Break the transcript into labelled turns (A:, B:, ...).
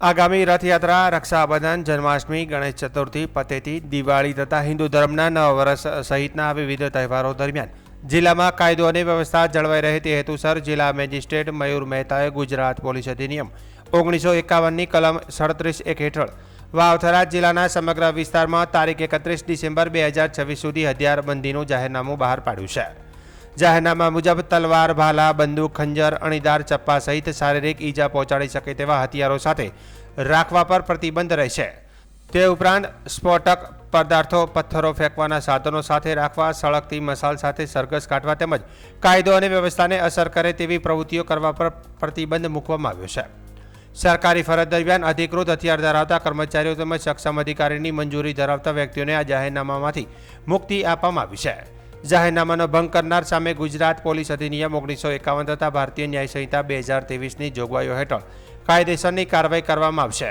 A: આગામી રથયાત્રા, રક્ષાબંધન, જન્માષ્ટમી, ગણેશ ચતુર્થી, પતેતી, દિવાળી તથા હિન્દુ ધર્મના નવા વર્ષ સહિતના વિવિધ તહેવારો દરમિયાન જિલ્લામાં કાયદો અને વ્યવસ્થા જળવાઈ રહે તે હેતુસર જિલ્લા મેજિસ્ટ્રેટ મયુર મહેતાએ ગુજરાત પોલીસ અધિનિયમ 1951ની કલમ 37(1) હેઠળ વાવથરા જિલ્લાના સમગ્ર વિસ્તારમાં તારીખ 31 ડિસેમ્બર 2026 સુધી હથિયારબંધીનું જાહેરનામું બહાર પાડ્યું છે। જાહેરનામા મુજબ તલવાર, ભાલા, બંદૂક, ખંજર, અણીદાર ચપ્પા સહિત શારીરિક ઈજા પહોંચાડી શકે તેવા હથિયારો સાથે રાખવા પર પ્રતિબંધ રહેશે। તે ઉપરાંત સ્ફોટક પદાર્થો, પથ્થરો ફેંકવાના સાધનો સાથે રાખવા, સળગતી મશાલ સાથે સરઘસ કાઢવા તેમજ કાયદો અને વ્યવસ્થાને અસર કરે તેવી પ્રવૃત્તિઓ કરવા પર પ્રતિબંધ મૂકવામાં આવ્યો છે। સરકારી ફરજ દરમિયાન અધિકૃત હથિયાર ધરાવતા કર્મચારીઓ તેમજ સક્ષમ અધિકારીની મંજૂરી ધરાવતા વ્યક્તિઓને આ જાહેરનામામાંથી મુક્તિ આપવામાં આવી છે। જાહેરનામાનો ભંગ કરનાર સામે ગુજરાત પોલીસ અધિનિયમ 1951 તથા ભારતીય ન્યાય સંહિતા 2023ની જોગવાઈઓ હેઠળ કાયદેસરની કાર્યવાહી કરવામાં આવશે।